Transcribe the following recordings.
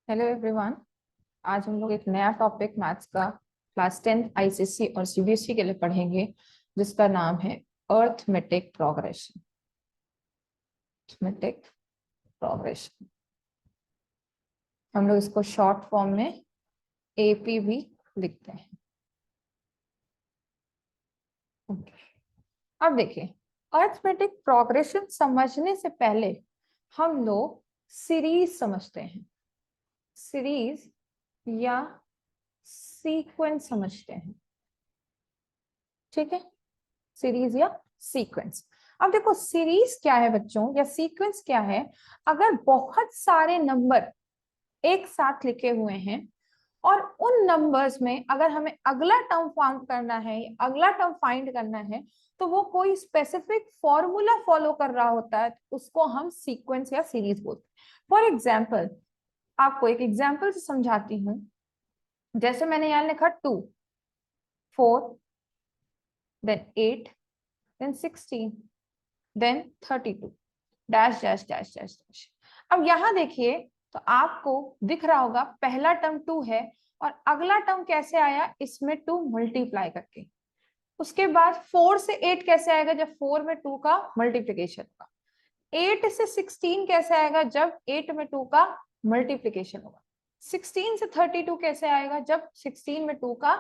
Hello everyone. आज हम लोग एक नया टॉपिक मैथ्स का क्लास 10 आईसीएसई और सीबीएसई के लिए पढ़ेंगे, जिसका नाम है अर्थमेटिक प्रोग्रेशन। अर्थमेटिक प्रोग्रेशन हम लोग इसको शॉर्ट फॉर्म में एपी भी लिखते हैं। ओके, अब देखिए, अर्थमेटिक प्रोग्रेशन समझने से पहले हम लोग सीरीज समझते हैं। सीरीज या सीक्वेंस समझते हैं। ठीक है, सीरीज या सीक्वेंस। अब देखो, सीरीज क्या है बच्चों या सीक्वेंस क्या है। अगर बहुत सारे नंबर एक साथ लिखे हुए हैं और उन नंबर्स में अगर हमें अगला टर्म फाउंड करना है, अगला टर्म फाइंड करना है, तो वो कोई स्पेसिफिक फॉर्मूला फॉलो कर रहा होता है, उसको हम सीक्वेंस या सीरीज बोलते हैं। फॉर एग्जाम्पल, आपको एक एग्जाम्पल से समझाती हूँ। जैसे मैंने यहाँ लिखा 2, 4, then 8, then 16, then 32, dash dash dash dash डैश। अब यहां देखिए, तो आपको दिख रहा होगा पहला टर्म 2 है और अगला टर्म कैसे आया, इसमें 2 मल्टीप्लाई करके। उसके बाद 4 से 8 कैसे आएगा, जब 4 में 2 का मल्टीप्लीकेशन होगा। 8 से 16 कैसे आएगा, जब 8 में 2 का मल्टीप्लीकेशन होगा। 16 से 32 कैसे आएगा, जब 16 में 2 का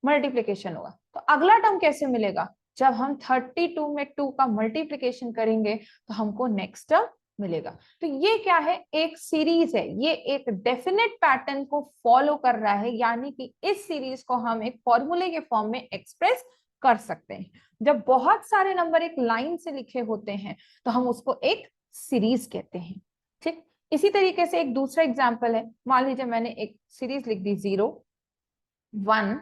मल्टीप्लीकेशन होगा। तो अगला टर्म कैसे मिलेगा, जब हम 32 में 2 का मल्टीप्लीकेशन करेंगे तो हमको नेक्स्ट टर्म मिलेगा। तो ये क्या है, एक सीरीज है, ये एक डेफिनेट पैटर्न को फॉलो कर रहा है, यानी कि इस सीरीज को हम एक फॉर्मूले के फॉर्म में एक्सप्रेस कर सकते हैं। जब बहुत सारे नंबर एक लाइन से लिखे होते हैं तो हम उसको एक सीरीज कहते हैं। ठीक, इसी तरीके से एक दूसरा एग्जांपल है। मान लीजिए मैंने एक सीरीज लिख दी, 0, 1,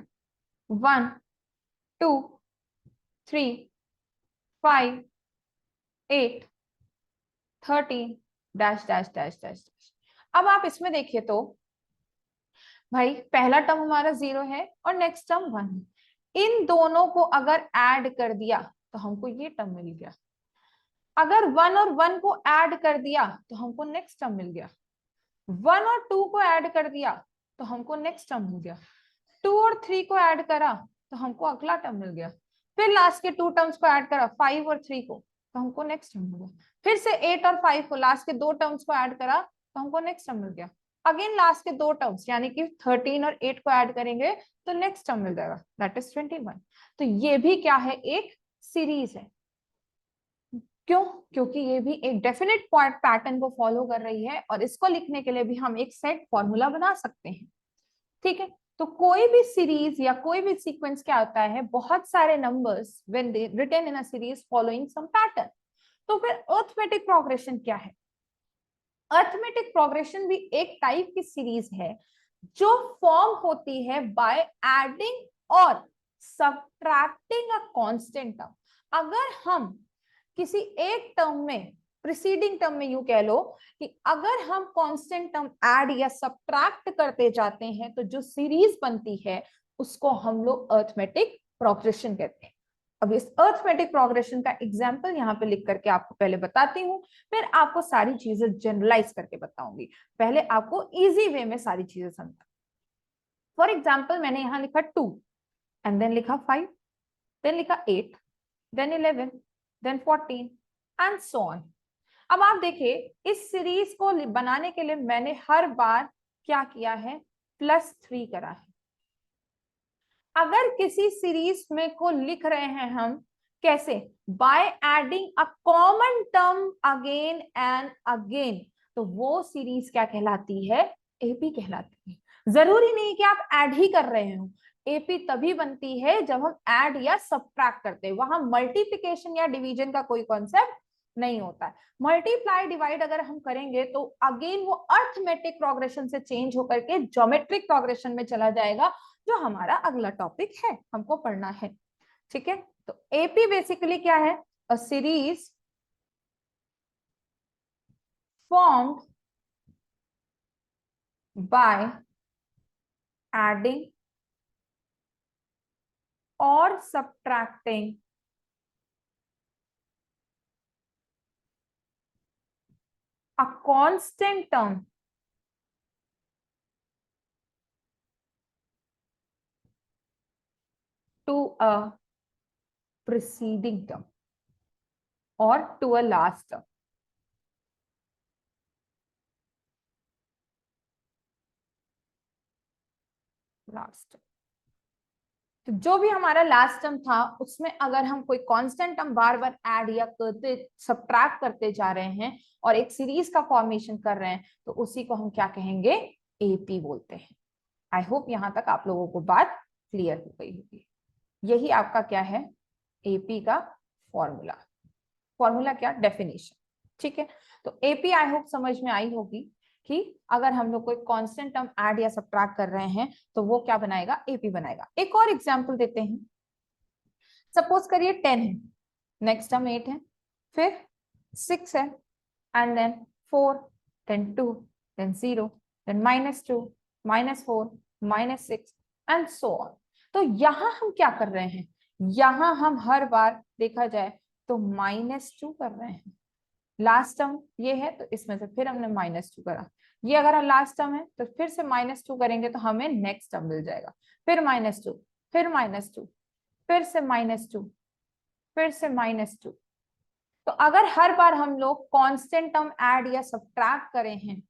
1, 2, 3, 5, 8, 13, डैश डैश डैश डैश डैश। अब आप इसमें देखिए तो भाई पहला टर्म हमारा 0 है और नेक्स्ट टर्म 1 है। इन दोनों को अगर ऐड कर दिया तो हमको ये टर्म मिल गया। अगर 1 और 1 को ऐड कर दिया तो हमको नेक्स्ट टर्म मिल गया। 1 और 2 को ऐड कर दिया तो हमको नेक्स्ट टर्म मिल गया। 2 और 3 को ऐड करा तो हमको अगला टर्म मिल गया। फिर लास्ट के 2 टर्म्स को ऐड करा, 5 और 3 को, तो हमको नेक्स्ट टर्म मिल गया। फिर से 8 और 5 को, लास्ट के 2 टर्म्स को ऐड करा तो हमको नेक्स्ट टर्म मिल गया। अगेन लास्ट के 2 टर्म्स यानी कि 13 और 8 को ऐड करेंगे तो नेक्स्ट टर्म मिल जाएगा, दैट इज 21। तो ये भी क्या है, एक सीरीज है। क्यों? क्योंकि ये भी एक डेफिनेट पॉइंट पैटर्न को फॉलो कर रही है और इसको लिखने के लिए भी हम एक सेट फॉर्मूला बना सकते हैं। ठीक है, तो कोई भी सीरीज या कोई भी सीक्वेंस क्या होता है, बहुत सारे numbers when they written in a series following some pattern. तो फिर अरिथमेटिक प्रोग्रेशन क्या है? अरिथमेटिक प्रोग्रेशन भी एक टाइप की सीरीज है जो फॉर्म होती है बाय एडिंग और सबट्रैक्टिंग अ कांस्टेंट टर्म। अगर हम किसी एक टर्म में, प्रीसीडिंग टर्म में यूं कह लो कि अगर हम कांस्टेंट टर्म ऐड या सबट्रैक्ट करते जाते हैं तो जो सीरीज बनती है उसको हम लोग अरिथमेटिक प्रोग्रेशन कहते हैं। अब इस अरिथमेटिक प्रोग्रेशन का एग्जांपल यहाँ पे लिख करके आपको पहले बताती हूँ, फिर आपको सारी चीजें जनरलाइज करके बताऊंगी। पहले आपको इजी वे में सारी चीजें समझा। फॉर एग्जाम्पल, मैंने यहाँ लिखा 2 एंड देन लिखा 5, देन लिखा 8, then 11, then 14 and so on. अब आप देखिए, इस सीरीज को बनाने के लिए मैंने हर बार क्या किया है, +3 करा है। अगर किसी सीरीज में को लिख रहे हैं हम कैसे, by adding a common term again and again, तो वो सीरीज क्या कहलाती है, एपी कहलाती है। जरूरी नहीं कि आप ऐड ही कर रहे हो, एपी तभी बनती है जब हम ऐड या सबट्रैक्ट करते हैं। वहां मल्टीप्लिकेशन या डिवीजन का कोई कॉन्सेप्ट नहीं होता है। मल्टीप्लाई डिवाइड अगर हम करेंगे तो अगेन वो अर्थमेटिक प्रोग्रेशन से चेंज होकर के ज्योमेट्रिक प्रोग्रेशन में चला जाएगा, जो हमारा अगला टॉपिक है, हमको पढ़ना है। ठीक है, तो एपी बेसिकली क्या है, a series formed by adding और subtracting a constant term to a preceding term or to a last term. Last, तो जो भी हमारा लास्ट टर्म था उसमें अगर हम कोई कांस्टेंट टर्म बार बार ऐड या करते सब्ट्रैक्ट करते जा रहे हैं और एक सीरीज का फॉर्मेशन कर रहे हैं तो उसी को हम क्या कहेंगे, एपी बोलते हैं। आई होप यहां तक आप लोगों को बात क्लियर हो गई होगी। यही आपका क्या है, एपी का फॉर्मूला। फॉर्मूला क्या, डेफिनेशन। ठीक है, तो एपी आई होप समझ में आई होगी कि अगर हम लोग कोई कांस्टेंट टर्म ऐड या सब्ट्रैक्ट कर रहे हैं तो वो क्या बनाएगा, एपी बनाएगा। एक और एग्जांपल देते हैं। सपोज करिए 10 है, नेक्स्ट टर्म 8 है, फिर 6 है, and then 4, then 2, then 0, then -2, -4, -6 and so on. तो यहां हम क्या कर रहे हैं, यहां हम हर बार देखा जाए तो -2 कर रहे हैं। लास्ट टर्म ये है तो इसमें से फिर हमने -2 करा, ये अगर लास्ट टर्म है तो फिर से -2 करेंगे तो हमें नेक्स्ट टर्म मिल जाएगा, फिर -2, फिर -2, फिर से -2, फिर से -2। तो अगर हर बार हम लोग कांस्टेंट टर्म ऐड या सब्ट्रैक्ट करें हैं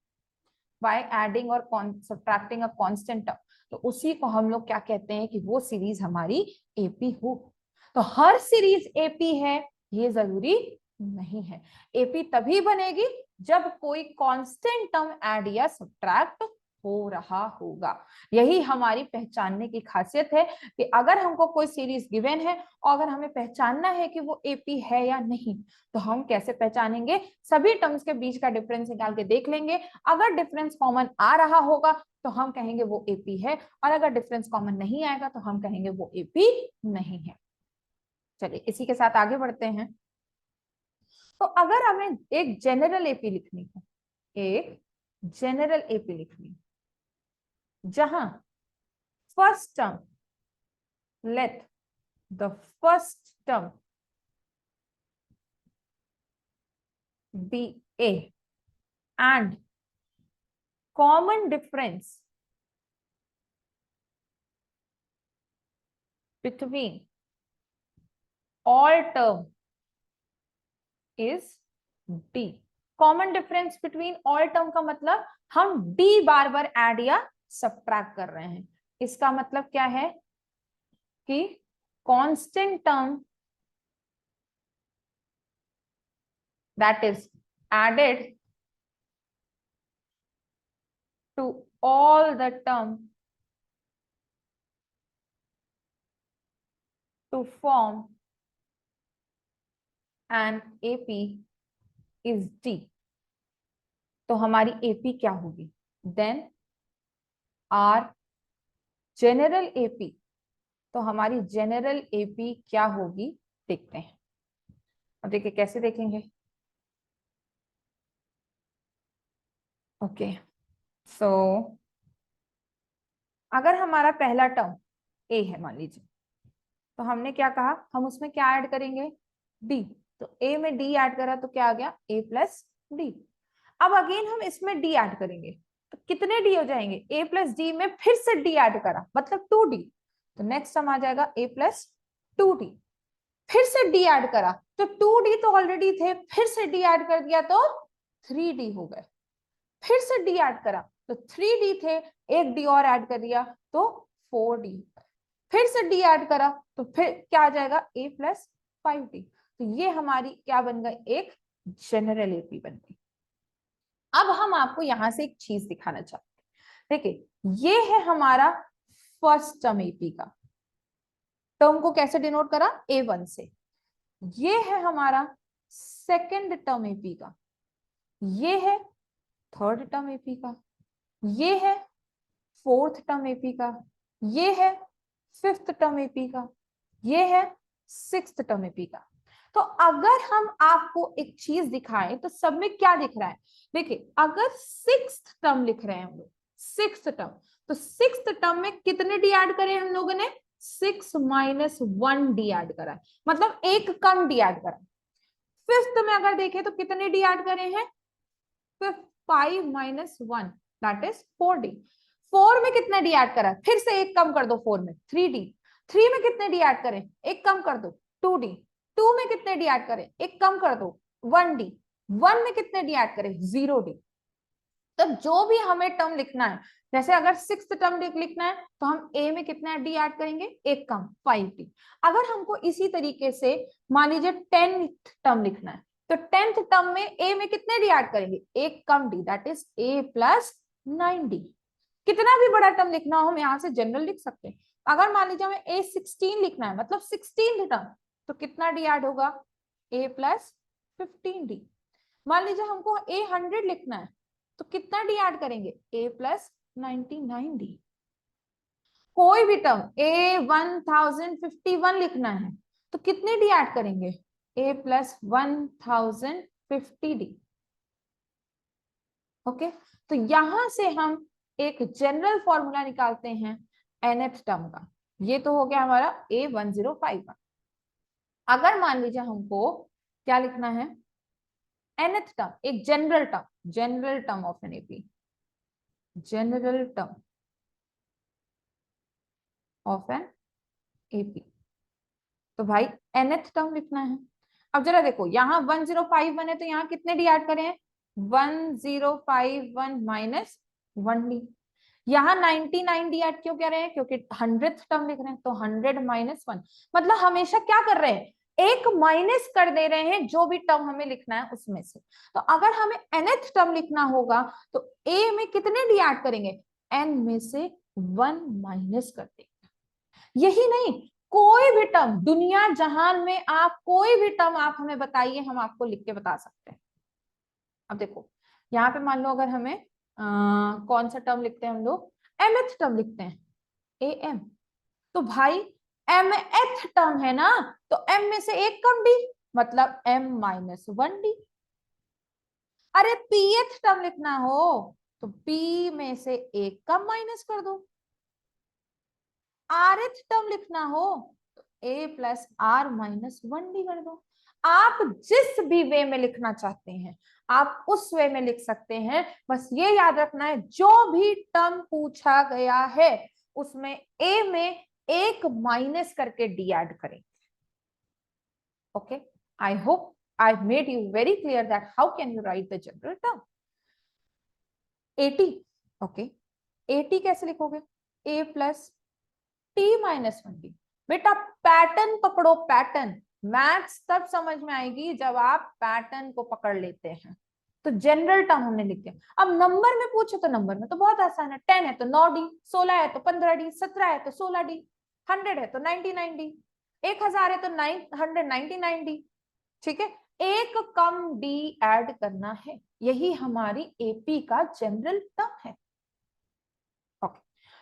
बाय एडिंग और सब्ट्रैक्टिंग अ कांस्टेंट टर्म, तो उसी को हम लोग क्या कहते हैं कि वो सीरीज हमारी एपी हो। तो हर सीरीज एपी है ये जरूरी नहीं है। एपी तभी बनेगी जब कोई कांस्टेंट टर्म ऐड या सब्ट्रैक्ट हो रहा होगा। यही हमारी पहचानने की खासियत है कि अगर हमको कोई सीरीज गिवन है और अगर हमें पहचानना है कि वो एपी है या नहीं, तो हम कैसे पहचानेंगे, सभी टर्म्स के बीच का डिफरेंस निकाल के देख लेंगे। अगर डिफरेंस कॉमन आ रहा होगा तो हम कहेंगे वो एपी है, और अगर डिफरेंस कॉमन नहीं आएगा तो हम कहेंगे वो एपी नहीं है। चलिए इसी के साथ आगे बढ़ते हैं। तो अगर हमें एक जनरल एपी लिखनी है, एक जनरल एपी लिखनी जहां first term, let the first term be A and common difference between all term is D। Common difference between all term का मतलब हम D बार बार ऐड या सब्ट्रैक्ट कर रहे हैं। इसका मतलब क्या है कि constant term that is added to all the term to form an AP is D। तो हमारी AP क्या होगी, देन आर जनरल AP। तो हमारी जनरल AP क्या होगी देखते हैं। अब देखिए कैसे देखेंगे। ओके सो अगर हमारा पहला टर्म ए है मान लीजिए, तो हमने क्या कहा, हम उसमें क्या ऐड करेंगे, डी। तो ए में डी ऐड करा तो क्या आ गया, ए प्लस डी। अब अगेन हम इसमें डी ऐड करेंगे तो कितने डी हो जाएंगे, ए प्लस डी में फिर से डी ऐड करा मतलब 2D। तो नेक्स्ट टर्म आ जाएगा ए प्लस 2D। फिर से डी ऐड करा तो 2D तो ऑलरेडी थे, फिर से डी ऐड कर दिया तो 3D हो गए। फिर से डी ऐड करा तो 3D थे, एक डी और ऐड कर दिया तो 4D। फिर से डी ऐड करा तो फिर क्या आ जाएगा, a प्लस 5D। तो ये हमारी क्या बन गई, एक जनरल एपी बन गई। अब हम आपको यहां से एक चीज दिखाना चाहते हैं। देखिए ये है हमारा फर्स्ट टर्म एपी का, टर्म को कैसे डिनोट करा, A1 से। ये है हमारा सेकंड टर्म एपी का, ये है थर्ड टर्म एपी का, ये है फोर्थ टर्म एपी का, ये है फिफ्थ टर्म एपी का, ये है सिक्स्थ टर्म एपी का। तो अगर हम आपको एक चीज दिखाएं तो सब में क्या दिख रहा है, देखिए अगर सिक्स्थ टर्म लिख रहे हैं हम लोग, सिक्स्थ टर्म, तो सिक्स्थ टर्म में कितने डी ऐड करे हम लोगों ने, 6 - 1 डी ऐड करा है, मतलब एक कम डी ऐड करा। फिफ्थ में अगर देखें तो कितने डी ऐड करे हैं, 5 - 1 दैट इज 4D। 4 में कितने डी ऐड करा, फिर से एक कम कर दो 4 में, 3D। 3 में कितने डी ऐड करें, एक कम कर दो 2d, 2 में कितने डी ऐड करें, एक कम कर दो 1d, 1 में कितने डी ऐड करें 0d। तो जो भी हमें टर्म लिखना है, जैसे अगर 6th टर्म लिखना है तो हम a में कितना डी ऐड करेंगे, एक कम 5d। अगर हमको इसी तरीके से मान लीजिए 10th टर्म लिखना है तो 10th टर्म में a में कितने डी ऐड करेंगे, एक कम d, that is a plus 9d। कितना भी बड़ा टर्म लिखना हो हम यहाँ से जनरल लिख सकते हैं। अगर मान लीजिए हमें a16 लिखना है मतलब 16th टर्म, तो कितना डी ऐड होगा, a प्लस 15d। मान लीजिए हमको a100 लिखना है तो कितना डी ऐड करेंगे, a प्लस 99d। कोई भी टर्म a1051 लिखना है तो कितने डी ऐड करेंगे, a प्लस 1050d। ओके, तो यहां से हम एक जनरल फॉर्मूला निकालते हैं nth टर्म का। ये तो हो गया हमारा a1051। अगर मान लीजिए हमको क्या लिखना है, nth टर्म, एक general term of an AP, general term of an AP, तो भाई nth टर्म लिखना है। अब जरा देखो यहाँ 1051 है तो यहाँ कितने डी ऐड करें, 1051 माइनस 1d। यहाँ 99 डी ऐड क्यों कर रहे हैं, क्योंकि 100th टर्म लिख रहे हैं, तो 100 माइनस 1, मतलब हमेशा क्या कर रहे हैं, एक माइनस कर दे रहे हैं जो भी टर्म हमें लिखना है उसमें से। तो अगर हमें nth टर्म लिखना होगा तो a में कितने डी ऐड करेंगे, n में से 1 माइनस कर देंगे। यही नहीं, कोई भी टर्म दुनिया जहान में आप कोई भी टर्म आप हमें बताइए, हम आपको लिख के बता सकते हैं। अब देखो यहाँ पे मान लो अगर हमें कौन सा टर्म लिखते हैं हम लोग, mth टर्म लिखते हैं am, तो भाई mth टर्म है ना, तो m में से एक कम d, मतलब m माइनस 1d। अरे pth टर्म लिखना हो तो p में से एक कम माइनस कर दो। rth टर्म लिखना हो तो a plus r minus 1d कर दो। आप जिस भी वे में लिखना चाहते हैं आप उस वे में लिख सकते हैं, बस ये याद रखना है जो भी टर्म पूछा गया है उसमें a में एक माइनस करके d ऐड करें। Okay, I hope I made you very clear that how can you right the general term. 80, okay, 80 कैसे लिखोगे, a plus t minus 1d। बेटा पैटर्न पकड़ो, पैटर्न, मैथ्स तब समझ में आएगी जब आप पैटर्न को पकड़ लेते हैं। तो जनरल टर्म हमने लिख दिया। अब नंबर में पूछे तो नंबर में तो बहुत आसान है, 10 है तो 9d, 16 है तो 15d, 17 है तो 16d, 100 है तो 99d, 1000 है तो 999d। ठीक है, एक कम d ऐड करना है, यही हमारी एपी का जनरल टर्म है। ओके,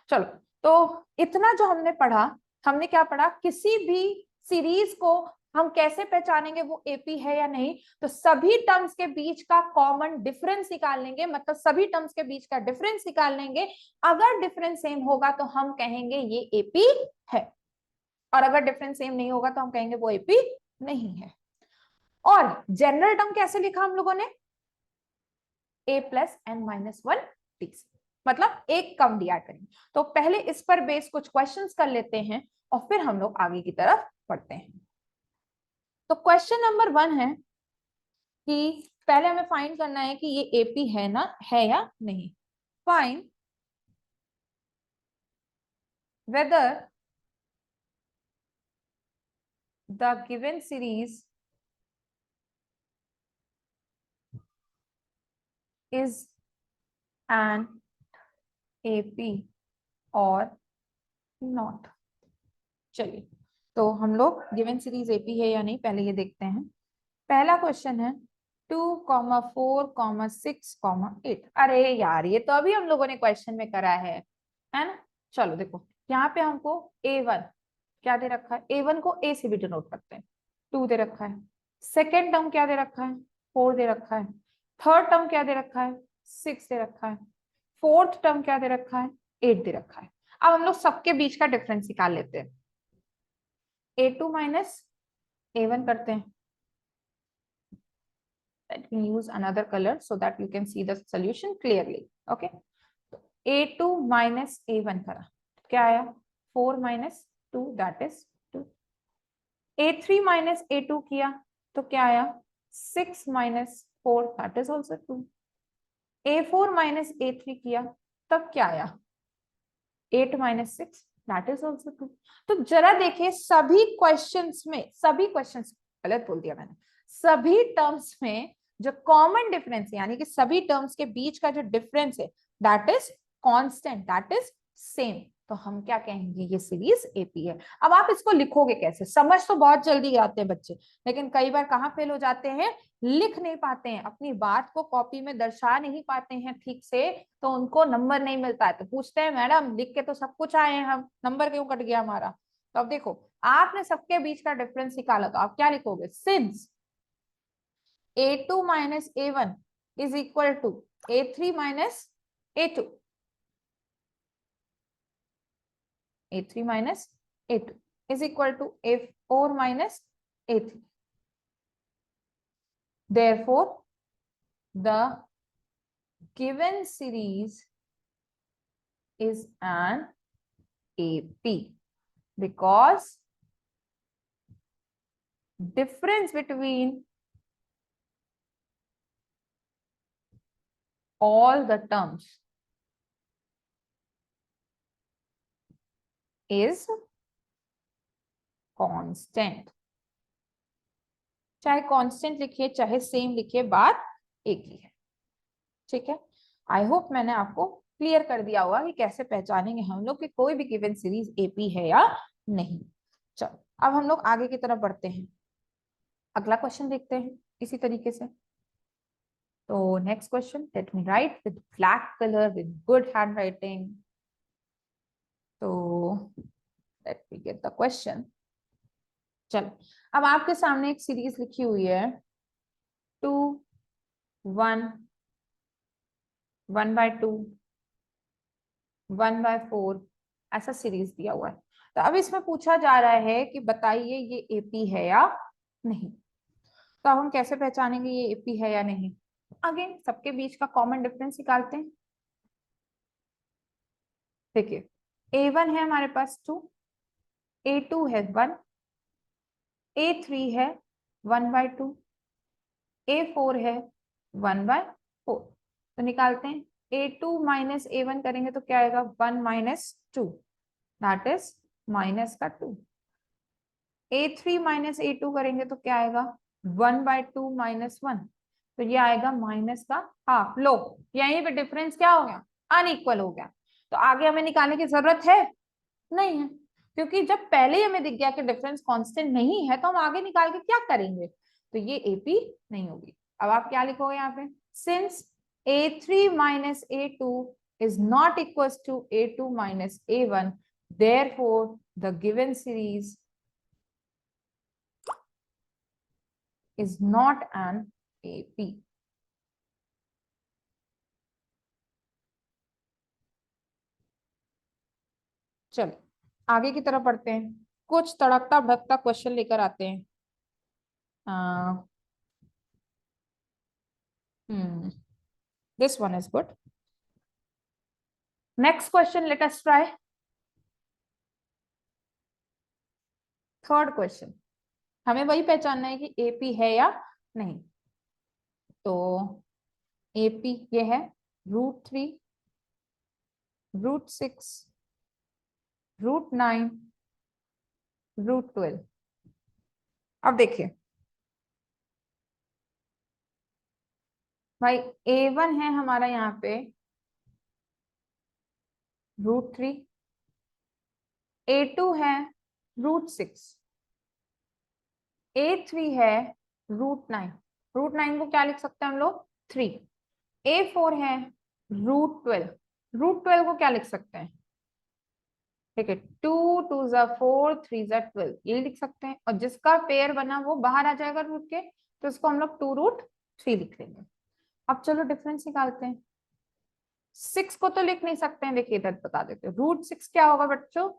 चलो, तो इतना जो हमने पढ़ा, हमने क्या पढ़ा, किसी भी सीरीज को हम कैसे पहचानेंगे वो एपी है या नहीं, तो सभी टर्म्स के बीच का कॉमन डिफरेंस निकाल लेंगे, मतलब सभी टर्म्स के बीच का डिफरेंस निकाल लेंगे। अगर डिफरेंस सेम होगा तो हम कहेंगे ये एपी है, और अगर डिफरेंस सेम नहीं होगा तो हम कहेंगे वो एपी नहीं है। और जनरल टर्म कैसे लिखा हम लोगों ने, a plus n minus 1 D, मतलब एक कम डी ऐड करेंगे। तो पहले इस पर बेस कुछ क्वेश्चंस कर लेते हैं और फिर हम लोग आगे की तरफ पढ़ते हैं। तो क्वेश्चन नंबर 1 है कि पहले हमें फाइंड करना है कि ये एपी है ना, है या नहीं। Find whether the given series is an AP और नॉट। चलिए, तो हम लोग गिवन सीरीज एपी है या नहीं पहले ये देखते हैं। पहला क्वेश्चन है 2,4,6,8। अरे यार ये तो अभी हम लोगों ने क्वेश्चन में करा है ना। चलो देखो यहाँ पे हमको a1 क्या दे रखा है, a1 को a से भी डिनोट करते हैं, 2 दे रखा है। सेकेंड टर्म क्या दे रखा है, 4 दे रखा है। थर्ड टर्म क्या दे रखा है, 6 दे रखा है। फोर्थ टर्म क्या दे रखा है, 8 दे रखा है। अब हम लोग सबके बीच का डिफरेंस निकाल लेते हैं। a2 माइनस a1 करते हैं। Let me use another color so that you can see the solution clearly. Okay, तो a2 minus a1 करा क्या आया, 4 minus 2 that is 2। A3 minus A2 किया तो क्या आया 6 minus 4 that is also 2। A4 minus A3 किया तब क्या आया 8 माइनस 6 दैट इज ऑल्सो 2। तो जरा देखिए सभी क्वेश्चंस में, सभी क्वेश्चंस गलत बोल दिया मैंने, सभी टर्म्स में जो कॉमन डिफरेंस है यानी कि सभी टर्म्स के बीच का जो डिफरेंस है that is constant, that is same. तो हम क्या कहेंगे ये सीरीज एपी है। अब आप इसको लिखोगे कैसे, समझ तो बहुत जल्दी आते हैं बच्चे, लेकिन कई बार कहाँ फेल हो जाते हैं, लिख नहीं पाते हैं, अपनी बात को कॉपी में दर्शा नहीं पाते हैं ठीक से, तो उनको नंबर नहीं मिलता है। तो पूछते हैं मैडम लिख के तो सब कुछ आए हैं हम, नंबर क्यों कट गया हमारा। तो अब देखो आपने सबके बीच का डिफरेंस निकाला तो आप क्या लिखोगे, since A2 minus A1 is equal to A3 minus A2, A3 minus A2 is equal to A4 minus A3. Therefore, the given series is an AP because difference between all the terms is constant। चाहे constant लिखिए चाहे same लिखिए, बात एक ही है। ठीक है, I hope मैंने आपको क्लियर कर दिया होगा कि कैसे पहचानेंगे हम लोग कि कोई भी गिवन सीरीज एपी है या नहीं। चलो अब हम लोग आगे की तरफ बढ़ते हैं, अगला क्वेश्चन देखते हैं इसी तरीके से। तो next question, let me write with black colour with good handwriting. तो let me get the question. चलो अब आपके सामने एक सीरीज लिखी हुई है 2 1 1/2 1/4 ऐसा सीरीज दिया हुआ है। तो अब इसमें पूछा जा रहा है कि बताइए ये एपी है या नहीं। तो अब हम कैसे पहचानेंगे ये एपी है या नहीं। अगेन सबके बीच का कॉमन डिफरेंस निकालते हैं। देखिए A1 है हमारे पास 2, A2 है 1, A3 है 1/2, A4 है 1/4। तो निकालते हैं, A2 माइनस A1 करेंगे तो क्या आएगा 1 माइनस 2 दैट इज माइनस का 2। A3 माइनस A2 करेंगे तो क्या आएगा 1/2 माइनस 1, तो ये आएगा माइनस का हाफ। लो यहीं पे डिफरेंस क्या हो गया, अनइक्वल हो गया। तो आगे हमें निकालने की जरूरत है नहीं है, क्योंकि जब पहले ही हमें दिख गया कि डिफरेंस कांस्टेंट नहीं है तो हम आगे निकाल के क्या करेंगे, तो ये एपी नहीं होगी। अब आप क्या लिखोगे यहाँ पे, since A3 minus A2 is not equals to A2 minus A1, therefore the given series is not an AP। चलो आगे की तरफ बढ़ते हैं, कुछ तड़कता भड़कता क्वेश्चन लेकर आते हैं। This one is good. Next question, let us try. Third question, हमें वही पहचानना है कि एपी है या नहीं। तो एपी ये है √3, √6, √9, √12। अब देखिए भाई A1 है हमारा यहाँ पे √3, A2 है √6, A3 है √9, √9 को क्या लिख सकते हैं हम लोग 3, A4 है √12, √12 को क्या लिख सकते हैं, ठीक है 2 2 4 3 12 ये लिख सकते हैं, और जिसका पेयर बना वो बाहर आ जाएगा रूट के, तो इसको हम लोग 2√3 लिख लेंगे। अब चलो डिफरेंस निकालते हैं। 6 को तो लिख नहीं सकते हैं, देखिए इधर बता देते हैं, √6 क्या होगा बच्चों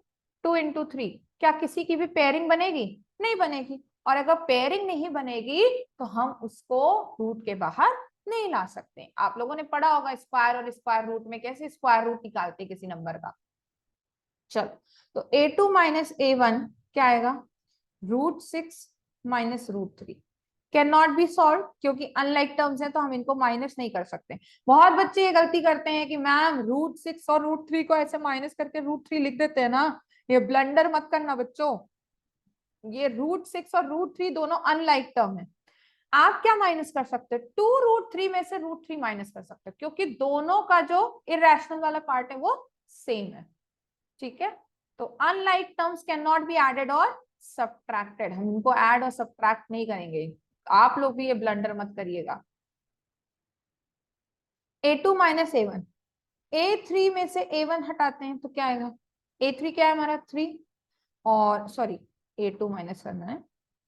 2 × 3। क्या किसी की भी पेयरिंग बनेगी, नहीं बनेगी, और अगर पेयरिंग नहीं बनेगी तो हम उसको रूट के बाहर नहीं ला सकते। आप लोगों ने पढ़ा होगा स्क्वायर और स्क्वायर रूट में कैसे स्क्वायर रूट निकालते किसी नंबर का। चलो, तो a2 माइनस a1 क्या आएगा, √6 minus √3। Can not B solve, क्योंकि अनलाइक टर्म्स हैं तो हम इनको माइनस नहीं कर सकते। बहुत बच्चे ये गलती करते हैं कि मैम √6 और √3 को ऐसे माइनस करके √3 लिख देते हैं ना। ये ब्लंडर मत करना बच्चों, ये √6 और √3 दोनों अनलाइक टर्म है। आप क्या माइनस कर सकते हो, 2√3 में से √3 माइनस कर सकते हो, क्योंकि दोनों का जो इरेशनल वाला पार्ट है वो सेम है। ठीक है, तो unlike terms can not be added और सब्ट्रैक्टेड, हम इनको ऐड और सब्ट्रैक्ट नहीं करेंगे। आप लोग भी ये ब्लंडर मत करिएगा। a2 माइनस a1, a3 में से a1 हटाते हैं तो क्या आएगा, a3 क्या है हमारा 3, और सॉरी a2 माइनस करना है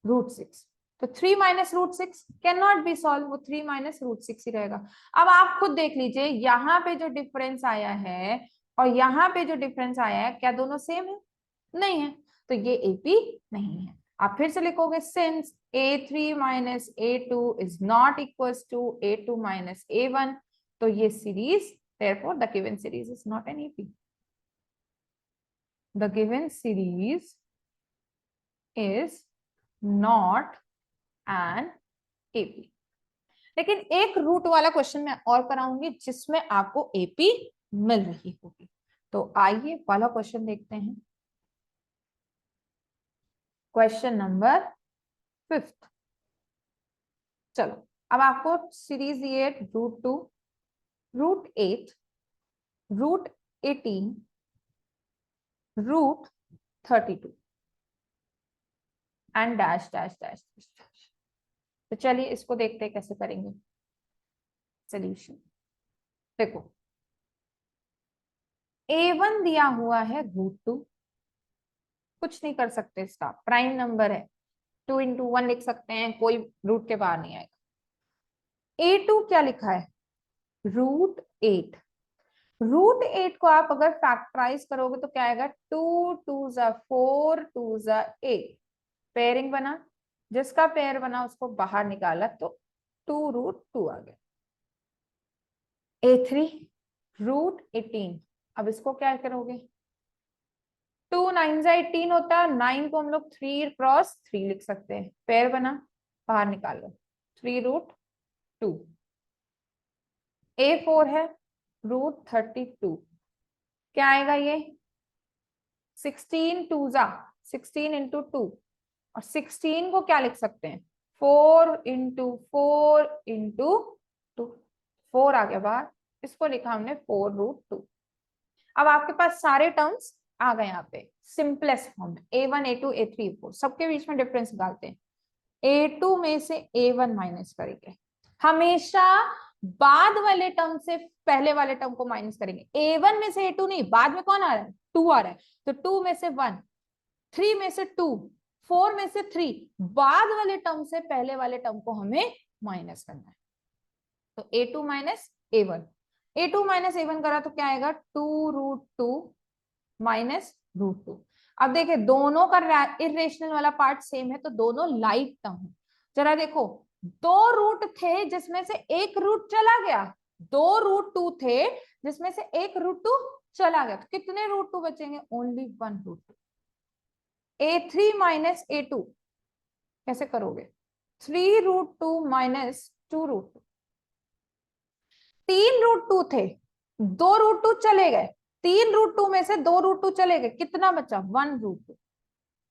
√6, तो 3 minus √6 can not B solve, वो 3 माइनस √6 ही रहेगा। अब आप खुद देख लीजिए, यहाँ पे जो डिफरेंस आया है और यहाँ पे जो डिफरेंस आया है, क्या दोनों सेम है, नहीं है, तो ये AP नहीं है। आप फिर से लिखोगे, since a3 minus a2 is not equals to a2 minus a1, तो ये series, therefore the given series is not an AP. The given series is not an AP. लेकिन एक रूट वाला क्वेश्चन मैं और कराऊंगी जिसमें आपको AP मिल रही होगी। तो आइए वाला क्वेश्चन देखते हैं, क्वेश्चन नंबर 5। चलो, अब आपको सीरीज दिए √2, √8, √18, √32 and dash dash dash dash. तो चलिए इसको देखते हैं कैसे करेंगे सोल्यूशन। देखो, a1 दिया हुआ है √2, कुछ नहीं कर सकते, इसका प्राइम नंबर है, 2 × 1 लिख सकते हैं, कोई रूट के बाहर नहीं आएगा। a2 क्या लिखा है, √8, √8 को आप अगर फैक्टराइज करोगे तो क्या आएगा, 2 2 4 2 8, पेयरिंग बना, जिसका पेयर बना उसको बाहर निकाला तो 2√2 आ गया। a3 √18, अब इसको क्या करोगे, 2 9 18 होता है, 9 को हम लोग 3 × 3 लिख सकते हैं, पेयर बना, बाहर निकाल लो, 3√2। a4 है √32, क्या आएगा ये, 16 2 16 × 2, और 16 को क्या लिख सकते हैं, 4 × 4 × 2, 4 आ गया बाहर, इसको लिखा हमने 4√2। अब आपके पास सारे टर्म्स आ गए यहाँ पे सिंपलेस्ट फॉर्म में, a1 a2 a3 a4, सबके बीच में डिफरेंस निकालते हैं। a2 में से a1 माइनस करेंगे, हमेशा बाद वाले टर्म से पहले वाले टर्म को माइनस करेंगे। a1 में से a2 नहीं, बाद में कौन आ रहा है, 2 आ रहा है, तो 2 में से 1, 3 में से 2, 4 में से 3, बाद वाले टर्म से पहले वाले टर्म को हमें माइनस करना है। तो a2 minus a1, a2 minus a1 करा तो क्या आएगा, 2√2 माइनस √2। अब देखिए दोनों का इरेशनल वाला पार्ट सेम है, तो दोनों लाइक टर्म है। जरा देखो, 2 रूट थे जिसमें से एक रूट चला गया, 2√2 थे जिसमें से एक √2 चला गया, तो कितने √2 बचेंगे, ओनली 1 √2। a3 माइनस a2 कैसे करोगे, 3√2 माइनस 2√2, 3√2 थे, 2√2 चले गए, 3√2 में से 2√2 चले गए, कितना बचा, 1√2।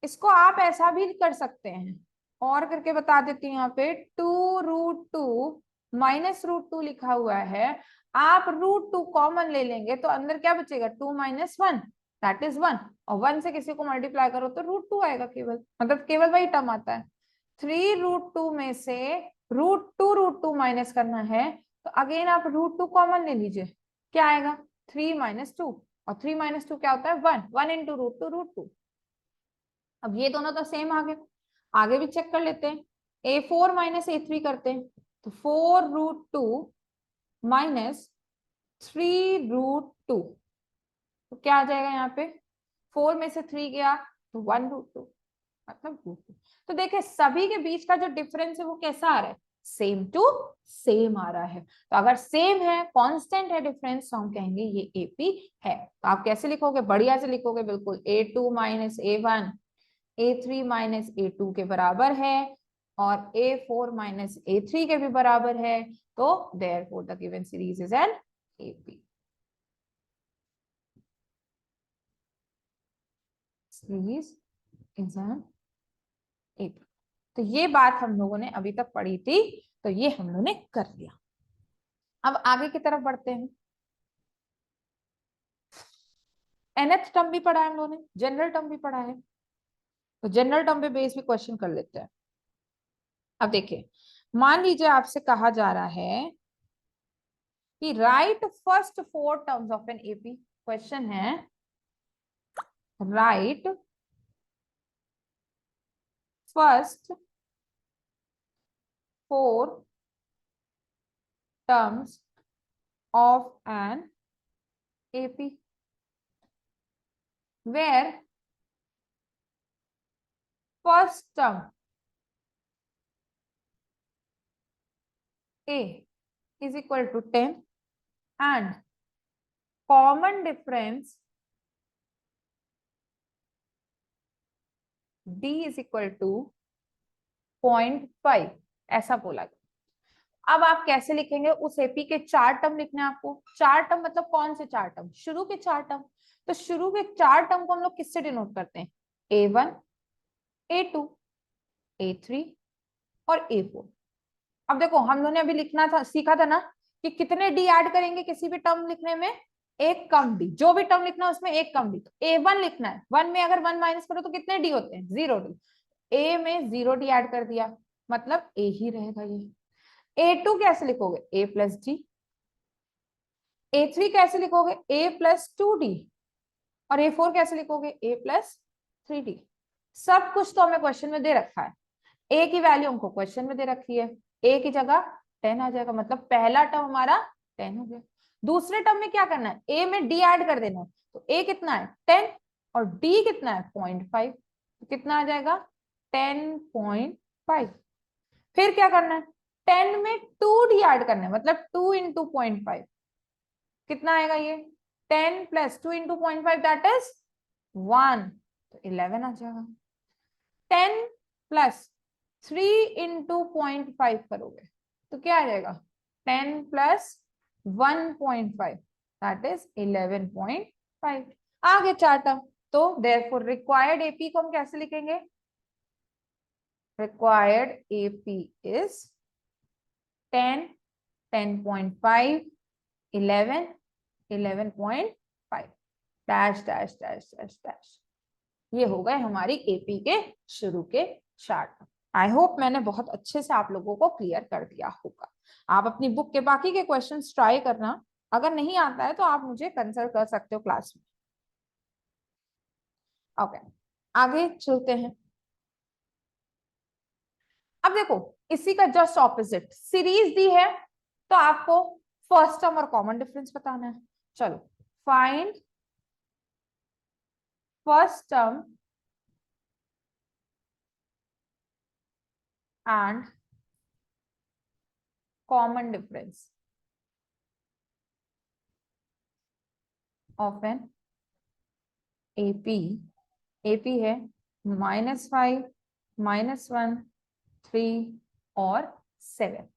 इसको आप ऐसा भी कर सकते हैं, और करके बता देती हूँ, यहाँ पे 2√2 माइनस √2 लिखा हुआ है, आप √2 कॉमन ले लेंगे तो अंदर क्या बचेगा, 2 - 1 दैट इज 1, और 1 से किसी को मल्टीप्लाई करो तो √2 आएगा, केवल मतलब केवल वही टर्म आता है। 3√2 में से √2 माइनस करना है, तो अगेन आप √2 कॉमन ले लीजिए, क्या आएगा, 3 - 2, और 3 - 2 क्या होता है, 1, 1 × √2 √2। अब ये दोनों तो सेम आ गए, आगे भी चेक कर लेते हैं, a4 माइनस a3 करते हैं, तो 4√2 माइनस 3√2, तो क्या आ जाएगा यहाँ पे, 4 में से 3 गया तो 1√2, मतलब √2। तो देखिए सभी के बीच का जो डिफरेंस है वो कैसा आ रहा है, सेम टू सेम आ रहा है। तो अगर सेम है, कांस्टेंट है डिफरेंस, तो हम कहेंगे ये एपी है। तो आप कैसे लिखोगे? बढ़िया से लिखोगे बिल्कुल, A2 minus A1 A3 minus A2 के बराबर है और A4 माइनस A3 के भी बराबर है। तो therefore the given series is an AP। series is an AP। तो ये बात हम लोगों ने अभी तक पढ़ी थी, तो ये हम लोगों ने कर लिया। अब आगे की तरफ बढ़ते हैं। nth टर्म भी पढ़ा है हम लोगों ने, जनरल टर्म भी पढ़ा है, तो जनरल टर्म पे बेस भी क्वेश्चन कर लेते हैं। अब देखिए, मान लीजिए आपसे कहा जा रहा है कि right first 4 terms of an AP. Question है right first 4 terms of an AP where first term A is equal to 10 and common difference D is equal to 0.5, ऐसा बोला गया। अब आप कैसे लिखेंगे? उस एपी के 4 टर्म लिखने हैं आपको। 4 टर्म मतलब कौन से 4 टर्म? शुरू के 4 टर्म। तो शुरू के 4 टर्म को हम लोग किससे डिनोट करते हैं? A1 A2 A3 और A4। अब देखो, हम लोगों ने अभी लिखना था, सीखा था ना कि कितने डी ऐड करेंगे किसी भी टर्म लिखने में? एक कम डी। जो भी टर्म लिखना है उसमें एक कम डी। तो A1 लिखना है, 1 में अगर 1 माइनस करो तो कितने डी होते हैं? 0 डी। ए में 0 डी ऐड कर दिया, मतलब ए ही रहेगा ये। A2 कैसे लिखोगे? A plus D. A3 कैसे लिखोगे? A plus 2D। और A4 कैसे लिखोगे? A plus 3D। सब कुछ तो हमें क्वेश्चन में दे रखा है। A की वैल्यू हमको क्वेश्चन में दे रखी है, A की जगह 10 आ जाएगा, मतलब पहला टर्म हमारा 10 हो गया। दूसरे टर्म में क्या करना है? A में D ऐड कर देना है। तो A कितना है? 10 और D कितना है? 0.5। तो कितना आ जाएगा? 10.5। फिर क्या करना है? 10 में 2D ऐड करना है, मतलब 2 इंटू 0.5। कितना आएगा ये? 10 प्लस 2 इंटू 0.5 दैट इज 1, तो 11 आ जाएगा। 10 प्लस 3 इंटू 0.5 करोगे तो क्या आ जाएगा? 10 प्लस 1.5 दैट इज 11.5। आगे 4 टर्म। तो देयरफॉर रिक्वायर्ड एपी को हम कैसे लिखेंगे? Required AP is 10, 10.5, 11, 11.5 dash dash dash dash dash. ये हो गए हमारी एपी के शुरू के 4 टर्म। आई होप मैंने बहुत अच्छे से आप लोगों को क्लियर कर दिया होगा। आप अपनी बुक के बाकी के क्वेश्चंस ट्राई करना, अगर नहीं आता है तो आप मुझे कंसल्ट कर सकते हो क्लास में। ओके, आगे चलते हैं। अब देखो, इसी का जस्ट ऑपोजिट सीरीज दी है, तो आपको फर्स्ट टर्म और कॉमन डिफरेंस बताना है। चलो, find first term and common difference of an AP. AP है -5, -1, 3 और 7।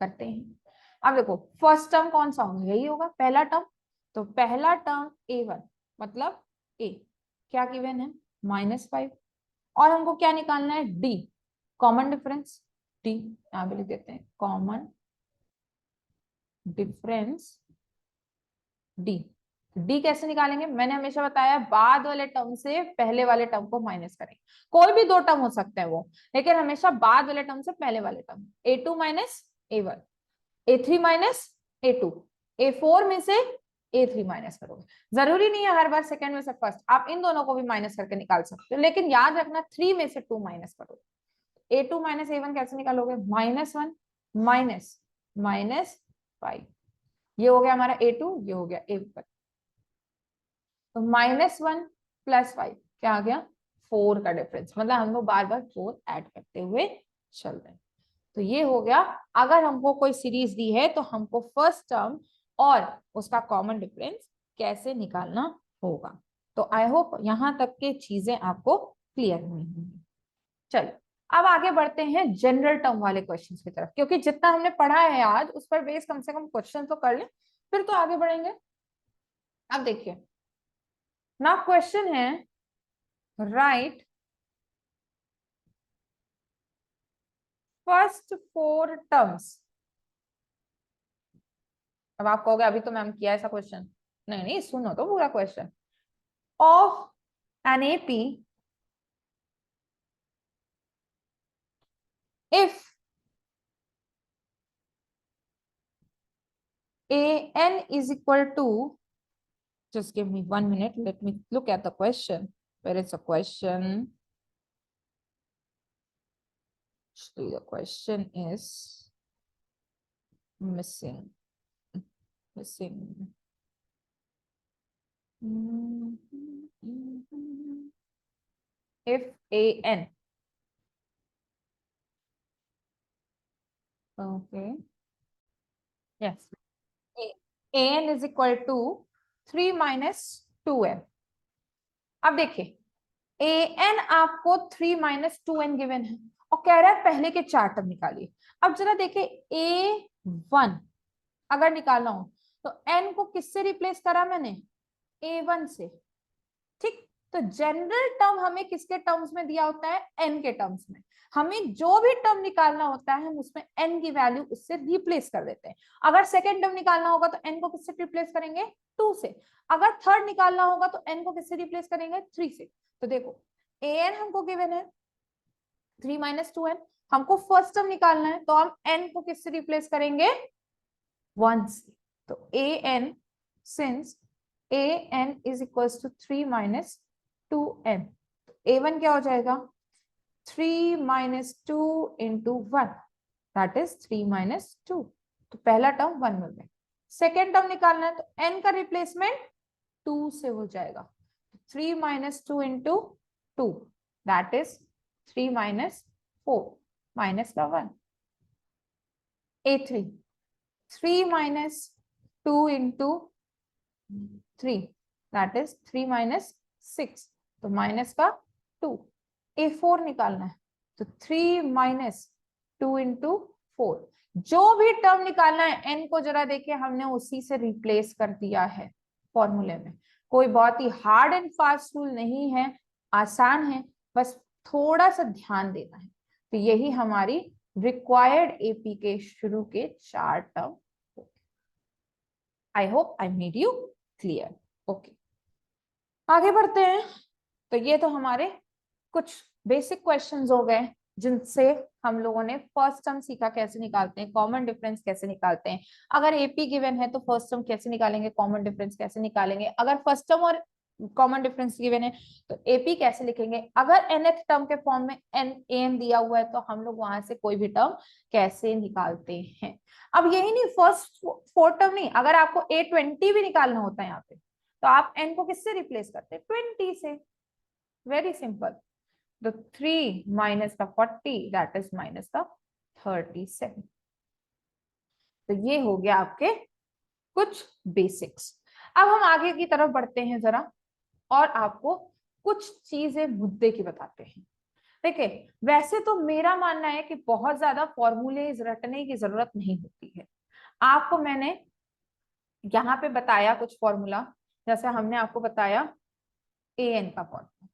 करते हैं। अब देखो, फर्स्ट टर्म कौन सा होगा? यही होगा पहला टर्म। तो पहला टर्म A1 मतलब A क्या गिवन है? -5। और हमको क्या निकालना है? D, common difference. D यहां पे लिख देते हैं, कॉमन डिफरेंस D। D कैसे निकालेंगे? मैंने हमेशा बताया, बाद वाले टर्म से पहले वाले टर्म को माइनस करेंगे। कोई भी 2 टर्म हो सकते हैं वो, लेकिन हमेशा बाद वाले टर्म से पहले वाले term. A2 minus A1, A3 minus A2, A4 में से A3 माइनस करोगे। जरूरी नहीं है हर बार सेकंड में से फर्स्ट, आप इन दोनों को भी माइनस करके निकाल सकते हो, लेकिन याद रखना 3 में से 2 माइनस करोगे। A2 माइनस A1 कैसे निकालोगे? -1 माइनस -5। ये हो गया हमारा A2, ये हो गया A1। तो -1 प्लस 5 क्या आ गया? 4 का डिफरेंस, मतलब हम लोग बार बार 4 ऐड करते हुए चल रहे हैं। तो ये हो गया, अगर हमको कोई सीरीज दी है तो हमको फर्स्ट टर्म और उसका कॉमन डिफरेंस कैसे निकालना होगा। तो आई होप यहां तक के चीजें आपको क्लियर हुई होंगी। चलो अब आगे बढ़ते हैं जनरल टर्म वाले क्वेश्चंस की तरफ, क्योंकि जितना हमने पढ़ा है आज उस पर बेस कम से कम क्वेश्चन तो कर ले, फिर तो आगे बढ़ेंगे। अब देखिए, नाउ क्वेश्चन है राइट फर्स्ट 4 टर्म्स। अब आप कहोगे अभी तो मैम किया ऐसा क्वेश्चन। नहीं नहीं, सुनो तो पूरा question. Of an AP if an is equal to, just give me 1 minute, let me look at the question. Where is the question? Actually the question is missing. If an, okay, yes, an is equal to 3 minus 2n. अब देखिए an आपको 3 minus 2n given है और कह रहा है पहले के 4 टर्म निकालिए। अब जरा देखिए a1 अगर निकालना हो तो n को किससे रिप्लेस करा मैंने, a1 से। ठीक, तो जनरल टर्म हमें किसके टर्म्स में दिया होता है, n के टर्म्स में। हमें जो भी टर्म निकालना होता है हम उसमें n की वैल्यू उससे रिप्लेस कर देते हैं। अगर सेकेंड टर्म निकालना होगा तो n को किससे रिप्लेस करेंगे, 2 से। अगर थर्ड निकालना होगा तो n को किससे रिप्लेस करेंगे, 3 से। तो देखो an हमको गिवन है 3 minus 2n, हमको फर्स्ट टर्म निकालना है तो हम n को किससे रिप्लेस करेंगे, 1 से। तो an since an is equals to 3 minus 2n, a1 क्या हो जाएगा, 3 minus 2 into 1, that is 3 minus 2। तो पहला टर्म 1 मिल गया। सेकेंड टर्म निकालना है तो n का रिप्लेसमेंट 2 से हो जाएगा, 3 minus 2 into 2, that is 3 minus 4, minus का 1, a3 3 minus 2 into 3, that is 3 minus 6, तो माइनस का 2। a4 निकालना है तो 3 minus 2 into 4। जो भी टर्म निकालना है n को जरा देखिए हमने उसी से रिप्लेस कर दिया है फॉर्मूले में। कोई बहुत ही हार्ड एंड फास्ट रूल नहीं है, आसान है, बस थोड़ा सा ध्यान देना है। तो यही हमारी रिक्वायर्ड एपी के शुरू के 4 term. I hope I made you clear. Okay, आगे बढ़ते हैं। तो ये तो हमारे कुछ बेसिक क्वेश्चंस हो गए जिनसे हम लोगों ने फर्स्ट टर्म सीखा कैसे निकालते हैं, कॉमन डिफरेंस कैसे निकालते हैं। अगर एपी गिवन है तो फर्स्ट टर्म कैसे निकालेंगे, कॉमन डिफरेंस कैसे निकालेंगे। अगर फर्स्ट टर्म और कॉमन डिफरेंस गिवन है तो एपी कैसे लिखेंगे। अगर nth टर्म के फॉर्म में an दिया हुआ है तो हम लोग वहां से कोई भी टर्म कैसे निकालते हैं। अब यही नहीं, फर्स्ट 4 टर्म नहीं, अगर आपको a20 भी निकालना होता है यहाँ पे तो आप n को किससे रिप्लेस करते हैं, 20 से। Very simple. तो 3 minus का 40, that is minus का 37। तो ये हो गया आपके कुछ बेसिक्स। अब हम आगे की तरफ बढ़ते हैं जरा और आपको कुछ चीजें मुद्दे की बताते हैं। देखिए वैसे तो मेरा मानना है कि बहुत ज्यादा फॉर्मूले रटने की जरूरत नहीं होती है। आपको मैंने यहाँ पे बताया कुछ फॉर्मूला, जैसे हमने आपको बताया an का फॉर्मूला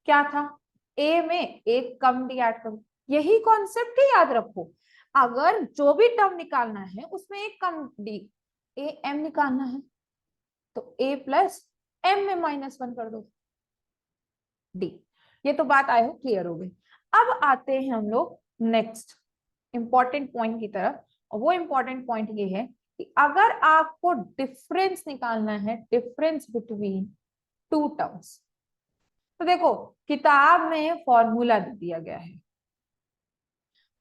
क्या था, a में एक कम डी ऐड करो। यही कॉन्सेप्ट ही याद रखो, अगर जो भी टर्म निकालना है उसमें एक कम डी, a m निकालना है तो a प्लस m में -1 कर दो डी। ये तो बात आई हो क्लियर हो गई। अब आते हैं हम लोग नेक्स्ट इंपॉर्टेंट पॉइंट की तरफ, और वो इंपॉर्टेंट पॉइंट ये है कि अगर आपको डिफरेंस निकालना है, डिफरेंस बिटवीन 2 टर्म्स, तो देखो किताब में फॉर्मूला दे दिया गया है।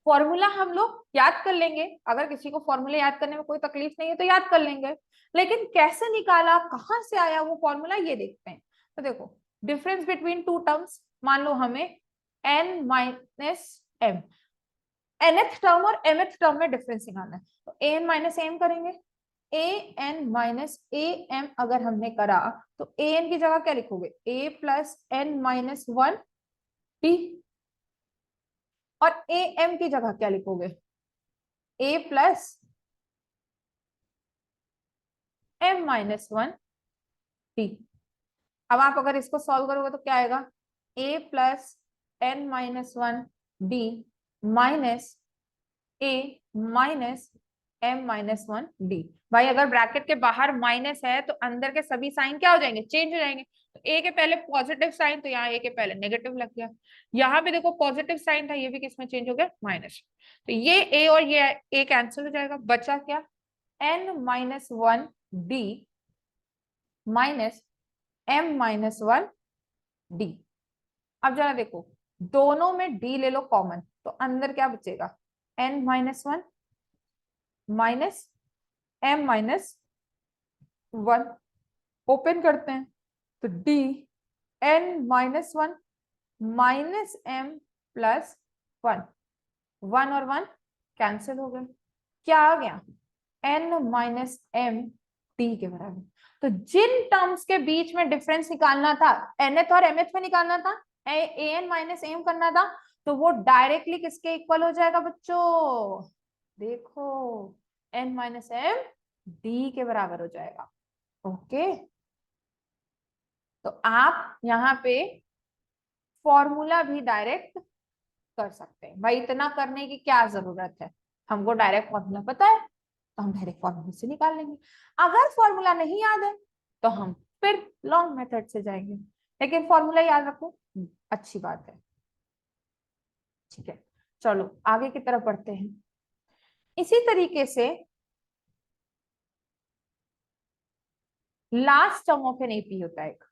फॉर्मूला हम लोग याद कर लेंगे, अगर किसी को फॉर्मूला याद करने में कोई तकलीफ नहीं है तो याद कर लेंगे, लेकिन कैसे निकाला, कहां से आया वो फॉर्मूला, ये देखते हैं। तो देखो डिफरेंस बिटवीन 2 टर्म्स, मान लो हमें n - m, nth टर्म और mth टर्म में डिफरेंस निकालना है, तो an माइनस एम करेंगे। an माइनस am अगर हमने करा तो an की जगह क्या लिखोगे, a plus n minus 1 b, और am की जगह क्या लिखोगे, a plus m minus 1 b। अब आप अगर इसको सॉल्व करोगे तो क्या आएगा, a plus n minus 1 b minus a minus m minus 1 d। भाई अगर ब्रैकेट के बाहर माइनस है तो अंदर के सभी साइन क्या हो जाएंगे, चेंज हो जाएंगे। तो a के पहले पॉजिटिव साइन, तो यहाँ a के पहले नेगेटिव लग गया। यहाँ पे देखो पॉजिटिव साइन था, ये भी किसमें चेंज हो गया, माइनस। तो ये a और ये a कैंसिल हो जाएगा, बचा क्या, n minus 1 d minus m minus 1 d। अब जरा देखो दोनों में d ले लो कॉमन, तो अंदर क्या बचेगा, n minus 1 minus m minus 1। Open करते हैं तो d n minus 1 minus m plus 1, 1 और 1 कैंसिल हो गए, क्या आ गया, n माइनस m d के बराबर। तो जिन टर्म्स के बीच में डिफरेंस निकालना था, nth और mth में निकालना था, an माइनस m करना था, तो वो डायरेक्टली किसके इक्वल हो जाएगा बच्चों, देखो n माइनस m d के बराबर हो जाएगा। ओके, तो आप यहाँ पे फॉर्मूला भी डायरेक्ट कर सकते हैं। भाई इतना करने की क्या जरूरत है, हमको डायरेक्ट फॉर्मूला पता है तो हम डायरेक्ट फॉर्मूला से निकाल लेंगे। अगर फॉर्मूला नहीं याद है तो हम फिर लॉन्ग मेथड से जाएंगे, लेकिन फॉर्मूला याद रखो, अच्छी बात है। ठीक है, चलो आगे की तरफ बढ़ते हैं। इसी तरीके से last term of an AP होता है, एक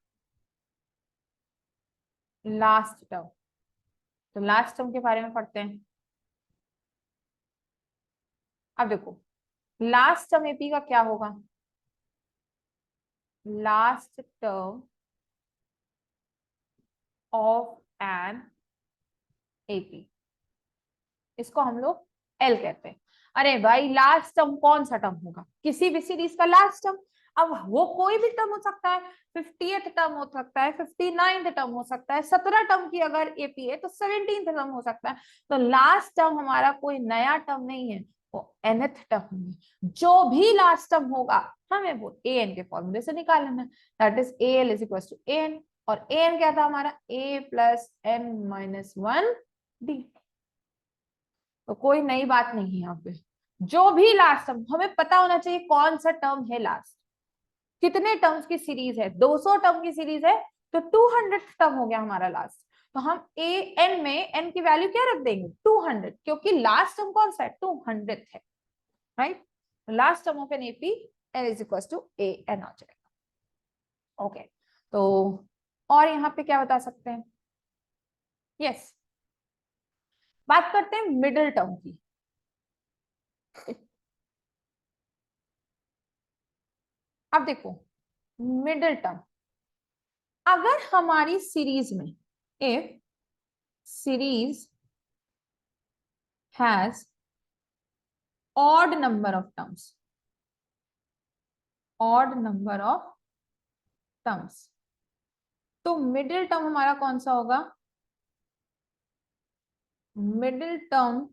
लास्ट टर्म। तो लास्ट टर्म के बारे में पढ़ते हैं। अब देखो लास्ट टर्म एपी का क्या होगा, last term of an AP, इसको हम लोग एल कहते हैं। अरे भाई लास्ट टर्म कौन सा टर्म होगा, किसी भी सीरीज का लास्ट टर्म। अब वो कोई भी टर्म हो सकता है, 50th टर्म हो सकता है, 59th टर्म हो सकता है, 17 टर्म की अगर एपी है तो 17th टर्म हो सकता है। तो लास्ट टर्म हमारा कोई नया टर्म नहीं है, वो nth टर्म है। जो भी लास्ट टर्म होगा हमें वो an के फॉर्मूले से निकाल लेना है, that is al is equal to an, और an क्या था हमारा, a plus n minus 1 d। तो कोई नई बात नहीं है यहाँ पे, जो भी लास्ट टर्म, हमें पता होना चाहिए कौन सा टर्म है लास्ट। कितने टर्म्स की सीरीज है, 200 टर्म की सीरीज है, तो 200 टर्म हो गया हमारा लास्ट। तो हम ए एन में एन की वैल्यू क्या रख देंगे, 200, क्योंकि लास्ट टर्म कौन सा है, 200 है, right. Last term of an AP n is equal to a n आ जाएगा। ओके, तो और यहाँ पे क्या बता सकते हैं, यस बात करते हैं मिडिल टर्म की। अब देखो मिडिल टर्म, अगर हमारी सीरीज में, if series has odd number of terms, odd number of terms, तो मिडिल टर्म हमारा कौन सा होगा, middle term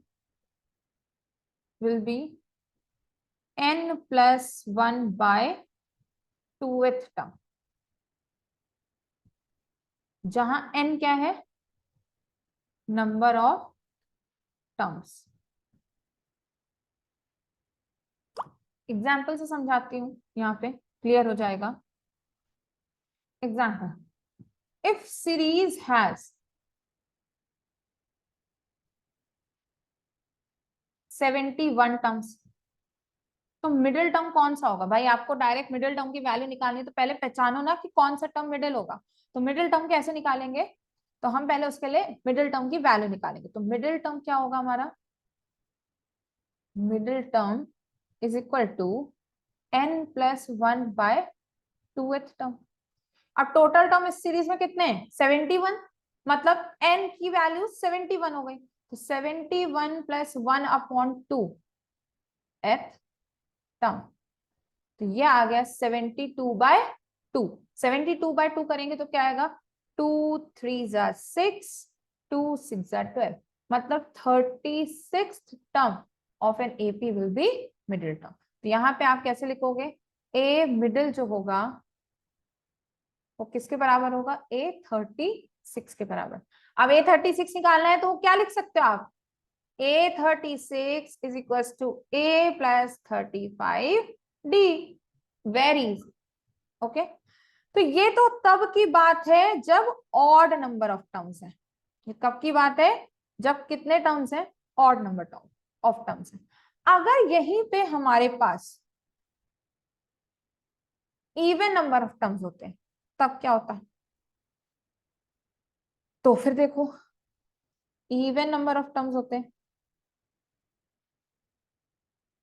will be n plus 1 by 2th term, जहां n क्या है, नंबर ऑफ टर्म्स। एग्जाम्पल से समझाती हूँ, यहाँ पे क्लियर हो जाएगा। Example, if series has 71 terms, तो मिडिल टर्म कौन सा होगा। भाई आपको डायरेक्ट मिडिल टर्म की वैल्यू निकालनी है तो पहले पहचानो ना कि कौन सा टर्म मिडिल होगा। तो मिडिल टर्म कैसे निकालेंगे, तो हम पहले उसके लिए मिडिल टर्म की वैल्यू निकालेंगे। तो मिडिल टर्म क्या होगा हमारा, middle term is equal to n plus 1 by 2th term. अब टोटल टर्म इस सीरीज में कितने हैं, 71, मतलब n की वैल्यू 71 हो गई। तो 71 प्लस 1/2 एथ टर्म, तो ये आ गया 72/2। 72/2 करेंगे तो क्या आएगा, 2 3 6, 2 6 12, मतलब 36th term of an AP will be middle term. तो यहाँ पे आप कैसे लिखोगे, ए मिडिल जो होगा वो किसके बराबर होगा, A36 के बराबर। अब A36 निकालना है तो क्या लिख सकते हो आप, A36 is equal to A plus 35D, very easy. Okay, तो ये तो तब की बात है जब ऑड नंबर ऑफ टर्म्स है। ये कब की बात है, जब कितने टर्म्स हैं, odd number term of terms है। अगर यहीं पे हमारे पास इवन नंबर ऑफ टर्म्स होते हैं तब क्या होता है, तो फिर देखो इवन नंबर ऑफ टर्म्स होते हैं,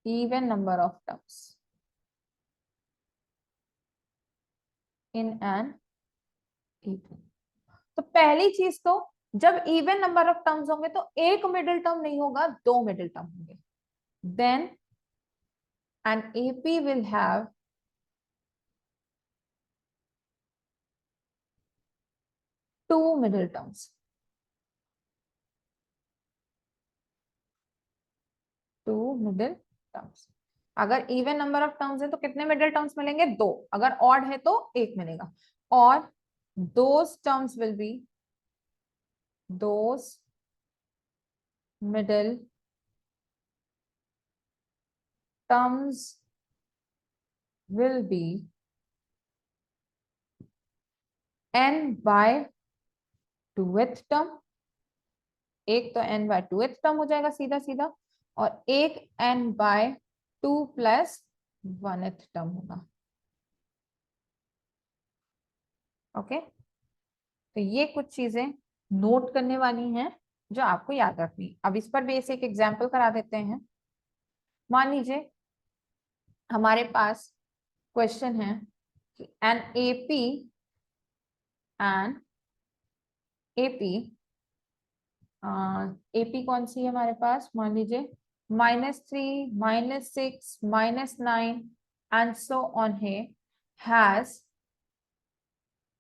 even number of terms in N even. तो पहली चीज तो जब इवन नंबर ऑफ टर्म्स होंगे तो एक मिडिल टर्म नहीं होगा, दो मिडिल टर्म होंगे। Then an AP will have two middle terms, two middle terms. अगर इवन नंबर ऑफ टर्म्स है तो कितने मिडिल टर्म्स मिलेंगे, दो। अगर ऑड है तो एक मिलेगा। और those terms will be, those middle terms will be n by 2th term, एक तो n by 2th टर्म हो जाएगा सीधा सीधा, और एक n by 2 plus 1th term होगा। ओके, तो ये कुछ चीजें नोट करने वाली हैं जो आपको याद रखनी। अब इस पर भी ऐसे एक एग्जाम्पल करा देते हैं। मान लीजिए हमारे पास क्वेश्चन है कि N AP, an AP, AP कौन सी है हमारे पास, मान लीजिए -3, -6, -9 एंड सो ऑन है, has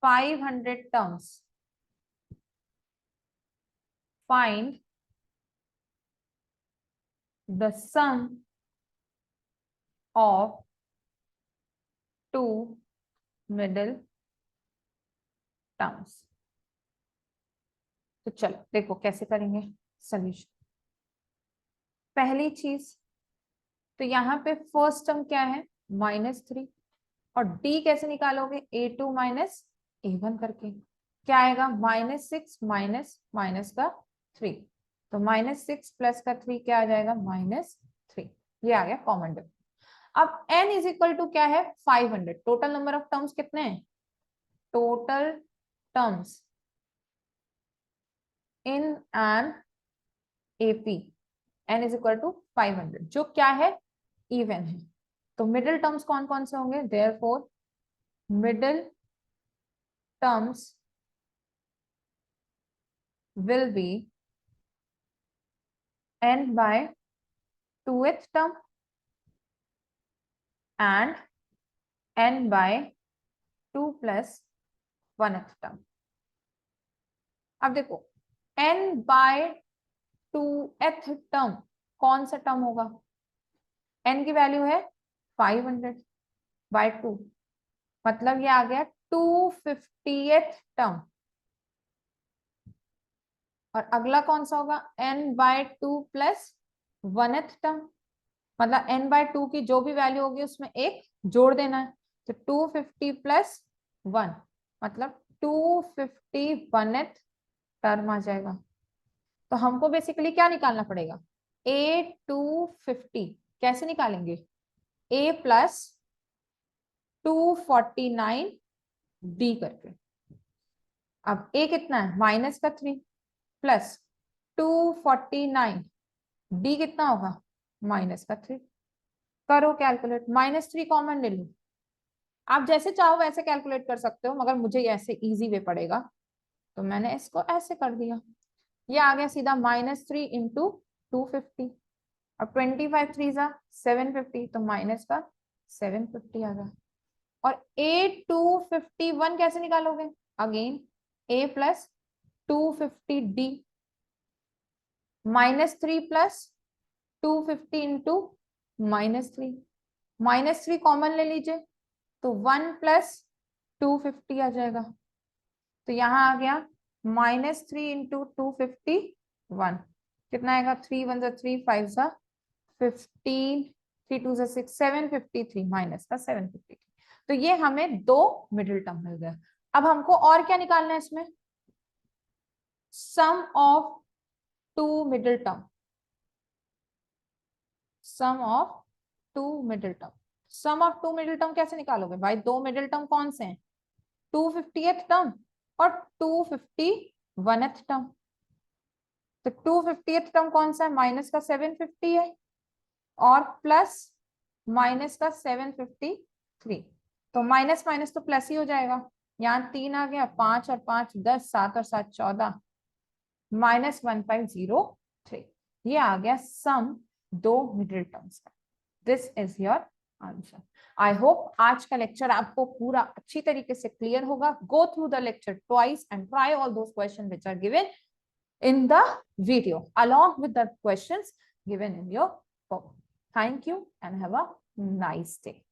500 terms. Find the sum of two middle terms. तो चलो देखो कैसे करेंगे सॉल्यूशन। पहली चीज तो यहाँ पे फर्स्ट टर्म क्या है, -3, और डी कैसे निकालोगे, A2 माइनस A1 करके। क्या आएगा, -6 माइनस माइनस का 3, तो -6 प्लस का 3 क्या आ जाएगा, -3। ये आ गया कॉमन डिफरेंस। अब n इज इक्वल टू क्या है, 500। टोटल नंबर ऑफ टर्म्स कितने हैं, total terms in an AP n is equal to 500, जो क्या है, इवन है। तो मिडिल टर्म्स कौन कौन से होंगे, therefore middle terms will be n by 2th term and n by 2 plus 1th term। अब देखो n by 2th term कौन सा टर्म होगा, n की वैल्यू है 500 by 2, मतलब ये आ गया 250th टर्म। और अगला कौन सा होगा, n by 2 plus 1th term, मतलब n by 2 की जो भी वैल्यू होगी उसमें एक जोड़ देना है। तो 250 प्लस 1 मतलब 251th टर्म आ जाएगा। तो हमको बेसिकली क्या निकालना पड़ेगा, A250 कैसे निकालेंगे, A प्लस 249D करके। अब A कितना है, माइनस का 3 प्लस 249, D कितना होगा, माइनस का 3। करो कैलकुलेट, -3 कॉमन ले लो। आप जैसे चाहो वैसे कैलकुलेट कर सकते हो, मगर मुझे ऐसे इजी वे पड़ेगा तो मैंने इसको ऐसे कर दिया। ये आ गया सीधा -3 इंटू 250 और 25 3 जा 750 तो माइनस का 750 आ गया। और A251 कैसे निकालोगे? Again A plus 250D -3 plus 250 into -3 -3 common ले लीजिए तो 1 प्लस 250 आ जाएगा। तो यहां आ गया -3 इंटू 251 कितना आएगा? 3 1 जा 3 5 जा 15 3 2 जा 6 753 माइनस का 753। तो ये हमें दो मिडिल टर्म मिल गया। अब हमको और क्या निकालना है इसमें? Sum of two middle term, sum of two middle term. Sum of two middle term कैसे निकालोगे भाई? दो मिडिल टर्म कौन से हैं? 250th टर्म और 251th टर्म। तो 250th टर्म कौन सा है? माइनस का 750 है और प्लस माइनस का 753। तो माइनस माइनस तो प्लस ही हो जाएगा। यहाँ 3 आ गया, 5 और 5 10, 7 और 7 14, -1503। ये आ गया सम दो मिडिल टर्म्स का। This is your answer. I hope आज का लेक्चर आपको पूरा अच्छी तरीके से क्लियर होगा। Go through the lecture twice and try all those question which are given in the video along with the questions given in your book. Thank you and have a nice day.